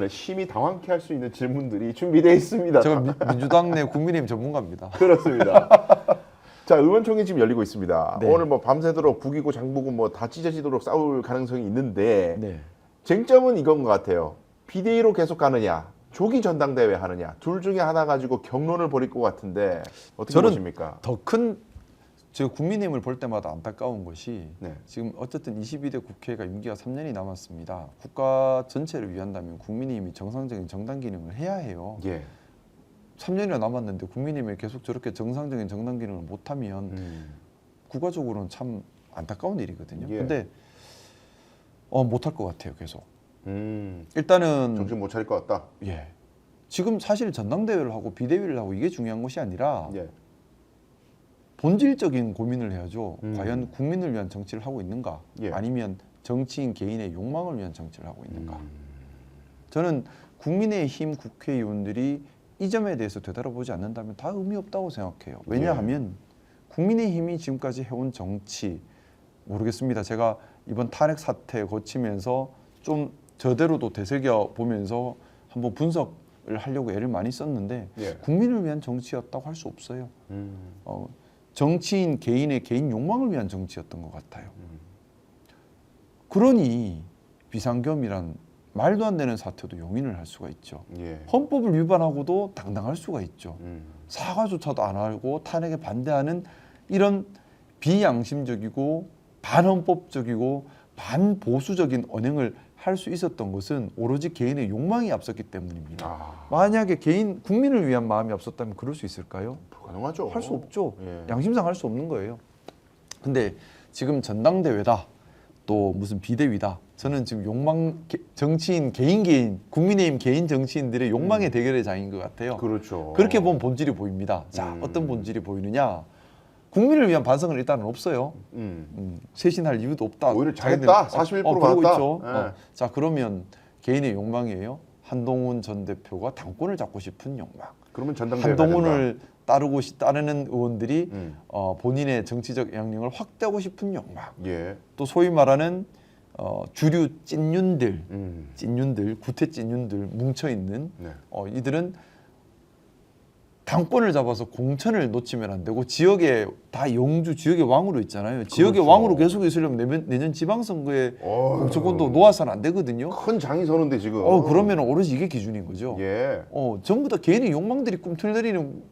심히 당황케 할 수 있는 질문들이 준비되어 있습니다. 제가 민주당 내 국민의힘 전문가입니다. 그렇습니다. 자, 의원총회 지금 열리고 있습니다. 네. 오늘 뭐 밤새도록 북이고 장북은 뭐 다 찢어지도록 싸울 가능성이 있는데 네. 쟁점은 이건 것 같아요. 비대위로 계속 가느냐, 조기 전당대회 하느냐, 둘 중에 하나 가지고 격론을 벌일 것 같은데 어떻게 저는 보십니까? 제가 국민의힘을 볼 때마다 안타까운 것이 네. 지금 어쨌든 22대 국회가 임기가 3년이 남았습니다. 국가 전체를 위한다면 국민의힘이 정상적인 정당 기능을 해야 해요. 예. 3년이나 남았는데 국민의힘이 계속 저렇게 정상적인 정당 기능을 못하면 국가적으로는 참 안타까운 일이거든요. 예. 근데 못할 것 같아요. 계속. 정신 일단은 못 차릴 것 같다. 예. 지금 사실 전당대회를 하고 비대위를 하고 이게 중요한 것이 아니라 예. 본질적인 고민을 해야죠. 음. 과연 국민을 위한 정치를 하고 있는가? 예. 아니면 정치인 개인의 욕망을 위한 정치를 하고 있는가? 저는 국민의힘 국회의원들이 이 점에 대해서 되돌아보지 않는다면 다 의미 없다고 생각해요. 왜냐하면 국민의힘이 지금까지 해온 정치 모르겠습니다. 제가 이번 탄핵 사태 거치면서 좀 저대로도 되새겨 보면서 한번 분석을 하려고 애를 많이 썼는데 예. 국민을 위한 정치였다고 할 수 없어요. 정치인 개인의 개인 욕망을 위한 정치였던 것 같아요. 그러니 비상계엄이란 말도 안 되는 사태도 용인을 할 수가 있죠. 예. 헌법을 위반하고도 당당할 수가 있죠. 음. 사과조차도 안 하고 탄핵에 반대하는 이런 비양심적이고 반헌법적이고 반보수적인 언행을 할 수 있었던 것은 오로지 개인의 욕망이 앞섰기 때문입니다. 만약에 국민을 위한 마음이 앞섰다면 그럴 수 있을까요? 불가능하죠. 할 수 없죠. 예. 양심상 할 수 없는 거예요. 근데 지금 전당대회다, 또 무슨 비대위다. 저는 지금 정치인 개인 국민의힘 개인 정치인들의 욕망의 대결의 장인 것 같아요. 그렇죠. 그렇게 보면 본질이 보입니다. 자, 어떤 본질이 보이느냐? 국민을 위한 반성은 일단은 없어요. 쇄신할 이유도 없다. 오히려 잘했다. 41% 그러고 받았다. 있죠. 예. 자, 그러면 개인의 욕망이에요. 한동훈 전 대표가 당권을 잡고 싶은 욕망. 그러면 전당대회 한동훈을 따르는 의원들이 본인의 정치적 영향력을 확대하고 싶은 욕망. 예. 또 소위 말하는 주류 찐윤들, 구태 찐윤들 뭉쳐 있는 네. 이들은 당권을 잡아서 공천을 놓치면 안 되고 지역에 다 영주 지역의 왕으로 있잖아요. 지역의 그렇죠. 왕으로 계속 있으려면 내년 지방선거에 공천권도 놓아서는 안 되거든요. 큰 장이 서는데 지금. 그러면 오로지 이게 기준인 거죠. 예. 전부 다 개인의 욕망들이 꿈틀거리는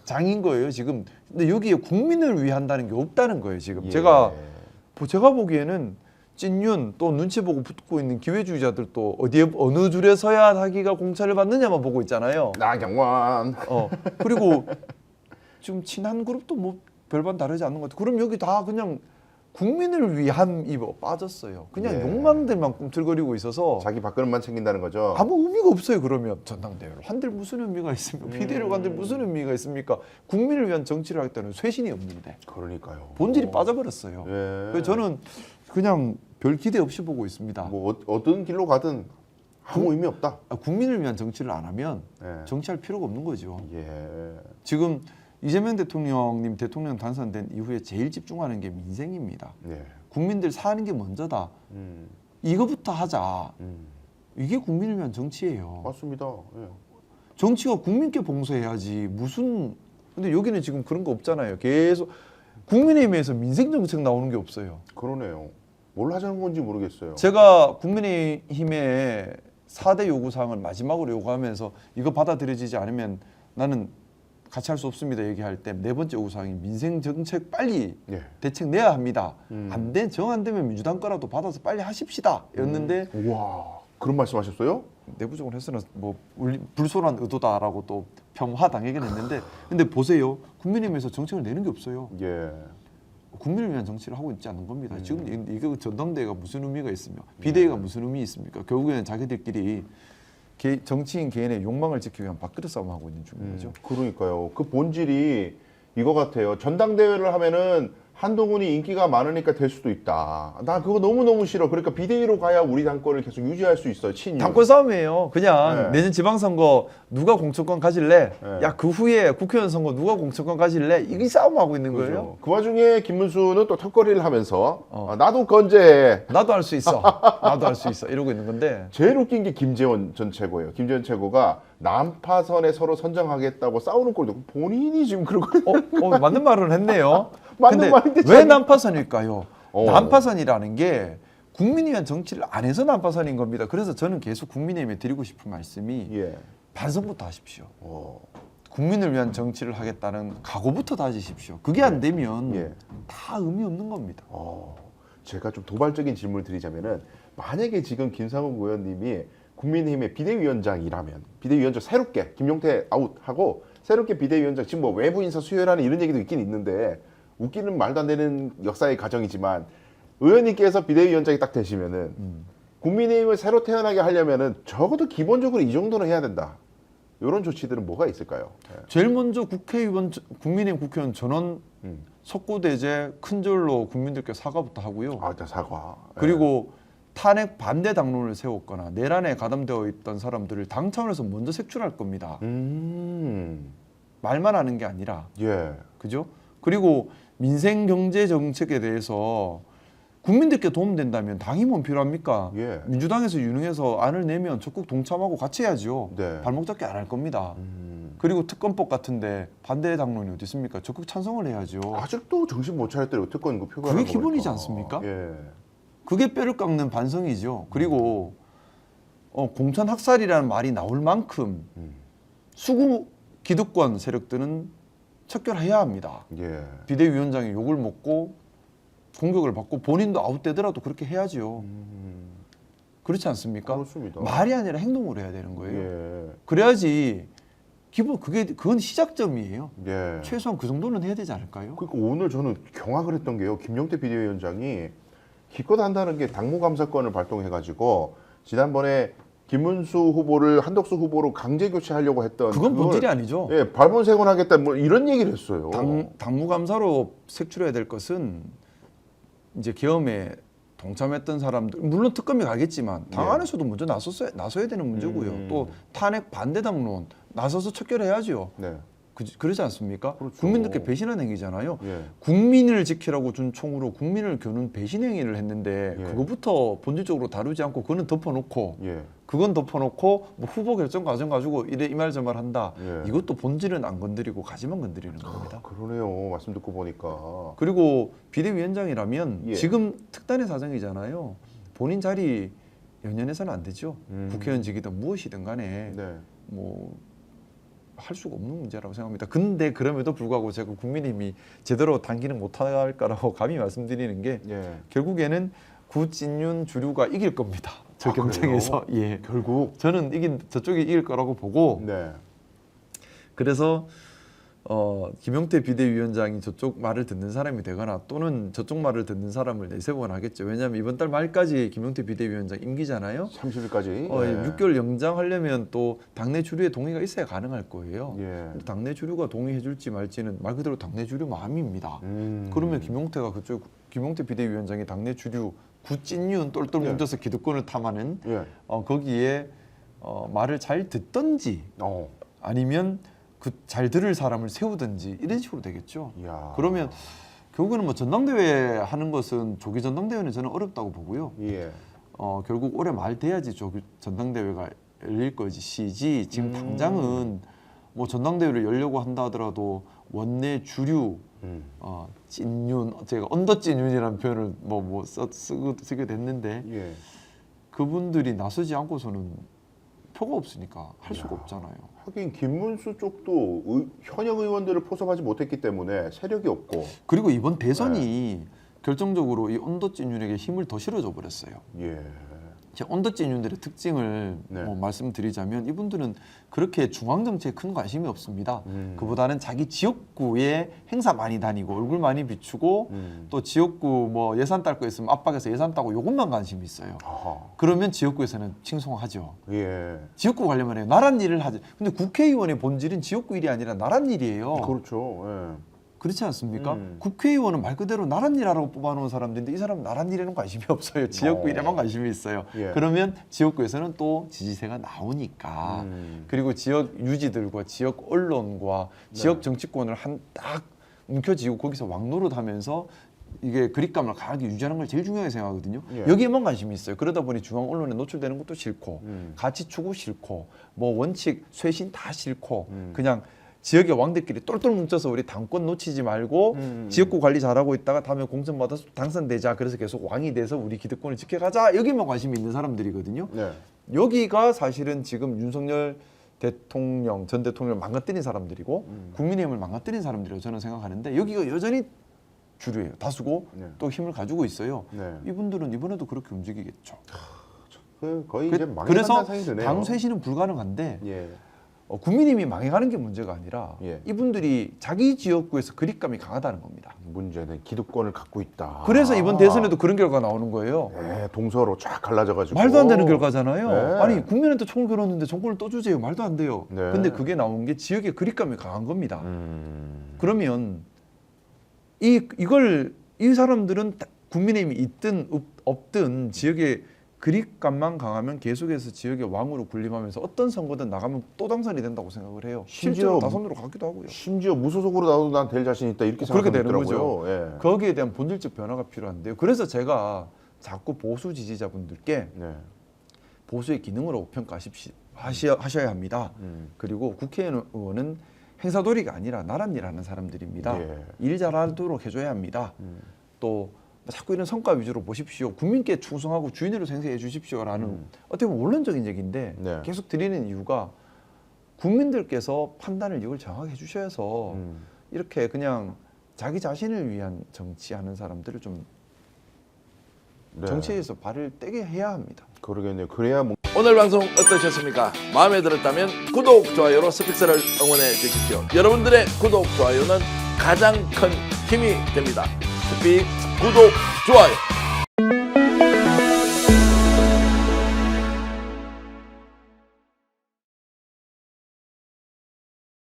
장인 거예요 지금. 근데 여기에 국민을 위한다는 게 없다는 거예요 지금. 예. 제가 보기에는 찐윤 또 눈치 보고 붙고 있는 기회주의자들도 어느 줄에 서야 자기가 공천을 받느냐만 보고 있잖아요. 나경원. 그리고 지금 친한 그룹도 뭐 별반 다르지 않는 것 같아요. 그럼 여기 다 그냥 국민을 위함이 빠졌어요. 그냥 예. 욕망들만 꿈틀거리고 있어서 자기 밥그릇만 챙긴다는 거죠. 아무 의미가 없어요. 그러면 전당대회를 한들 무슨 의미가 있습니까? 비대위를 한들 무슨 의미가 있습니까? 국민을 위한 정치를 하겠다는 쇄신이 없는데 그러니까요. 본질이 빠져버렸어요. 예. 그래서 저는 그냥 별 기대 없이 보고 있습니다. 뭐 어떤 길로 가든 아무 의미 없다. 국민을 위한 정치를 안 하면 예. 정치할 필요가 없는 거죠. 예. 지금 이재명 대통령님 대통령 당선된 이후에 제일 집중하는 게 민생입니다. 예. 국민들 사는 게 먼저다. 음. 이거부터 하자. 이게 국민을 위한 정치예요. 맞습니다. 예. 정치가 국민께 봉사해야지 근데 여기는 지금 그런 거 없잖아요. 계속 국민의힘에서 민생 정책 나오는 게 없어요. 그러네요. 뭘 하자는 건지 모르겠어요. 제가 국민의힘의 4대 요구사항을 마지막으로 요구하면서 이거 받아들여지지 않으면 나는 같이 할 수 없습니다 얘기할 때 네 번째 요구사항이 민생 정책 빨리 예. 대책 대책 내야 합니다. 안 되면 민주당 거라도 받아서 빨리 하십시다 였는데 우와. 그런 말씀하셨어요? 내부적으로 해서는 뭐 불손한 의도다라고 또 평화당하긴 했는데 근데 보세요. 국민의힘에서 정책을 내는 게 없어요. 예. 국민을 위한 정치를 하고 있지 않은 겁니다. 지금 이거 전당대회가 무슨 의미가 있으며 비대위가 무슨 의미 있습니까? 결국에는 자기들끼리 정치인 개인의 욕망을 지키기 위한 밥그릇 싸움하고 있는 중인 거죠. 그러니까요. 그 본질이 이거 같아요. 전당대회를 하면은 한동훈이 인기가 많으니까 될 수도 있다. 나 그거 너무너무 싫어. 그러니까 비대위로 가야 우리 당권을 계속 유지할 수 있어요. 친유. 당권 싸움이에요. 그냥 네. 내년 지방선거 누가 공천권 가질래? 네. 야, 그 후에 국회의원 선거 누가 공천권 가질래? 이게 싸움하고 있는 거예요. 그죠. 그 와중에 김문수는 또 턱걸이를 하면서 나도 건재해. 나도 할 수 있어. 나도 할 수 있어. 이러고 있는 건데. 제일 웃긴 게 김재원 전 최고예요. 김재원 최고가 난파선에 서로 선정하겠다고 싸우는 꼴도 본인이 지금 그러고 맞는 말을 했네요. 맞는 근데 말인데 왜 자기- 난파선일까요? 어. 난파선이라는 게 국민의힘 정치를 안 해서 난파선인 겁니다. 그래서 저는 계속 국민의힘에 드리고 싶은 말씀이 예. 반성부터 하십시오. 어. 국민을 위한 정치를 하겠다는 각오부터 다지십시오. 그게 안 되면 예. 다 의미 없는 겁니다. 제가 좀 도발적인 질문을 드리자면은 만약에 지금 김상훈 의원님이 국민의힘의 비대위원장이라면 비대위원장 새롭게 김용태 아웃하고 새롭게 비대위원장 지금 뭐 외부 인사 수혈하는 이런 얘기도 있긴 있는데 웃기는 말도 안 되는 역사의 과정이지만 의원님께서 비대위원장이 딱 되시면은 국민의힘을 새로 태어나게 하려면은 적어도 기본적으로 이 정도는 해야 된다. 이런 조치들은 뭐가 있을까요? 제일 먼저 국민의힘 국회의원 전원 석고대제 큰절로 국민들께 사과부터 하고요. 일단 사과. 그리고 탄핵 반대 당론을 세웠거나 내란에 가담되어 있던 사람들을 당 차원에서 먼저 색출할 겁니다. 말만 하는 게 아니라, 예. 그죠? 그리고 민생 경제 정책에 대해서 국민들께 도움된다면 당이 뭔 필요합니까? 예. 민주당에서 유능해서 안을 내면 적극 동참하고 같이 해야죠. 네. 발목 잡기 안 할 겁니다. 그리고 특검법 같은데 반대 당론이 어디 있습니까? 적극 찬성을 해야죠. 아직도 정신 못 차렸더니 특권 이거 표결한 그게 거 기본이지 보니까. 않습니까? 예. 그게 뼈를 깎는 반성이죠. 그리고 공천 학살이라는 말이 나올 만큼 수구 기득권 세력들은 척결해야 합니다. 예. 비대위원장이 욕을 먹고 공격을 받고 본인도 아웃되더라도 그렇게 해야지요. 그렇지 않습니까? 그렇습니다. 말이 아니라 행동으로 해야 되는 거예요. 예. 그래야지 그건 시작점이에요. 예. 최소한 그 정도는 해야 되지 않을까요? 그러니까 오늘 저는 경악을 했던 게요. 김용태 비대위원장이 기껏 한다는 게 당무감사권을 발동해가지고 지난번에 김문수 후보를 한덕수 후보로 강제 교체하려고 했던 그건 그걸, 본질이 아니죠. 예, 발본색원하겠다 뭐 이런 얘기를 했어요. 당무감사로 색출해야 될 것은 이제 계엄에 동참했던 사람들 물론 특검이 가겠지만 당 예. 안에서도 먼저 나서야 되는 문제고요. 또 탄핵 반대 당론 나서서 척결해야죠. 네. 그러지 않습니까? 그렇죠. 국민들께 배신한 행위잖아요. 예. 국민을 지키라고 준 총으로 국민을 겨눈 배신 행위를 했는데 예. 그거부터 본질적으로 다루지 않고 그거는 덮어놓고 예. 그건 덮어놓고 뭐 후보 결정 과정 가지고 이래 이 말 저 말 한다. 예. 이것도 본질은 안 건드리고 가지만 건드리는 겁니다. 그러네요. 말씀 듣고 보니까. 그리고 비대위원장이라면 예. 지금 특단의 사정이잖아요. 본인 자리 연연해서는 안 되죠. 국회의원직이든 무엇이든 간에 네. 뭐 할 수가 없는 문제라고 생각합니다. 근데 그럼에도 불구하고 제가 국민의힘이 제대로 단기는 못할 거라고 감히 말씀드리는 게 예. 결국에는 구찐윤 주류가 이길 겁니다. 저 아, 경쟁에서. 예. 결국. 저는 저쪽이 이길 거라고 보고 네. 그래서 김용태 비대위원장이 저쪽 말을 듣는 사람이 되거나 또는 저쪽 말을 듣는 사람을 내세우거나 하겠죠. 왜냐하면 이번 달 말까지 김용태 비대위원장 임기잖아요. 30일까지. 6개월 연장하려면 또 당내 주류의 동의가 있어야 가능할 거예요. 예. 근데 당내 주류가 동의해줄지 말지는 말 그대로 당내 주류 마음입니다. 그러면 김용태 비대위원장이 당내 주류 구찐윤 똘똘 예. 뭉쳐서 기득권을 탐하는 예. 거기에 말을 잘 듣던지 아니면 그 잘 들을 사람을 세우든지 이런 식으로 되겠죠. 이야. 그러면 결국에는 뭐 전당대회 하는 것은 조기 전당대회는 저는 어렵다고 보고요. 예. 결국 올해 말 돼야지 전당대회가 열릴 것이지 지금 당장은 뭐 전당대회를 열려고 한다 하더라도 원내 주류 찐윤 제가 언더찐윤이라는 표현을 쓰게 됐는데 예. 그분들이 나서지 않고서는 표가 없으니까 할 수가 없잖아요. 하긴 김문수 쪽도 현역 의원들을 포섭하지 못했기 때문에 세력이 없고. 그리고 이번 대선이 결정적으로 이 언더찐윤에게 힘을 더 실어줘 버렸어요. 예. 언더찐윤들의 특징을 네. 뭐 말씀드리자면 이분들은 그렇게 중앙 정치에 큰 관심이 없습니다. 그보다는 자기 지역구에 행사 많이 다니고 얼굴 많이 비추고 또 지역구 뭐 예산 딸 거 있으면 압박해서 예산 따고 이것만 관심이 있어요. 아하. 그러면 지역구에서는 칭송하죠. 예. 지역구 가려면 해요. 나란 일을 하죠. 근데 국회의원의 본질은 지역구 일이 아니라 나란 일이에요. 그렇죠. 예. 그렇지 않습니까? 국회의원은 말 그대로 나란 일하라고 뽑아놓은 사람들인데 이 사람은 나란 일에는 관심이 없어요. 지역구 일에만 관심이 있어요. 예. 그러면 지역구에서는 또 지지세가 나오니까 그리고 지역 유지들과 지역 언론과 지역 정치권을 한 딱 움켜쥐고 거기서 왕노릇하면서 이게 그립감을 강하게 유지하는 걸 제일 중요하게 생각하거든요. 예. 여기에만 관심이 있어요. 그러다 보니 중앙 언론에 노출되는 것도 싫고 가치 추구 싫고 뭐 원칙 쇄신 다 싫고 그냥 지역의 왕들끼리 똘똘 뭉쳐서 우리 당권 놓치지 말고 지역구 관리 잘하고 있다가 다음에 공천 받아서 당선되자. 그래서 계속 왕이 돼서 우리 기득권을 지켜가자. 여기만 관심이 있는 사람들이거든요. 네. 여기가 사실은 지금 윤석열 대통령 전 대통령을 망가뜨린 사람들이고 국민의힘을 망가뜨린 사람들이라고 저는 생각하는데 여기가 여전히 주류예요. 다수고 네. 또 힘을 가지고 있어요. 네. 이분들은 이번에도 그렇게 움직이겠죠. 거의 이제 망해간다는 그래서 생각이 드네요. 당 쇄신은 불가능한데 예. 국민의힘이 망해가는 게 문제가 아니라 예. 이분들이 자기 지역구에서 그립감이 강하다는 겁니다. 문제는 기득권을 갖고 있다. 그래서 이번 대선에도 그런 결과가 나오는 거예요. 네, 동서로 쫙 갈라져가지고 말도 안 되는 결과잖아요. 네. 아니 국민한테 총을 겨눴는데 정권을 또 주세요. 말도 안 돼요. 네. 근데 그게 나온 게 지역의 그립감이 강한 겁니다. 음. 그러면 이걸 이 사람들은 국민의힘이 있든 없든 지역의 그립감만 강하면 계속해서 지역의 왕으로 군림하면서 어떤 선거든 나가면 또 당선이 된다고 생각을 해요. 실제로 다선으로 가기도 하고요. 심지어 무소속으로 나도 난 될 자신 있다 이렇게 그렇게 되는 생각하더라고요. 거죠. 예. 거기에 대한 본질적 변화가 필요한데요. 그래서 제가 자꾸 보수 지지자분들께 네. 보수의 기능으로 평가하셔야 합니다. 그리고 국회의원은 행사도리가 아니라 나란 일하는 사람들입니다. 예. 일 잘하도록 해줘야 합니다. 또 자꾸 이런 성과 위주로 보십시오. 국민께 충성하고 주인으로 생생해 주십시오라는 어떻게 보면 원론적인 얘기인데 네. 계속 드리는 이유가 국민들께서 판단을 이걸 정확하게 해주셔서 이렇게 그냥 자기 자신을 위한 정치하는 사람들을 좀 네. 정치에서 발을 떼게 해야 합니다. 그러겠네요. 그래야 뭐 오늘 방송 어떠셨습니까? 마음에 들었다면 구독, 좋아요로 스픽스를 응원해 주십시오. 여러분들의 구독, 좋아요는 가장 큰 힘이 됩니다. 스픽 구독, 좋아요.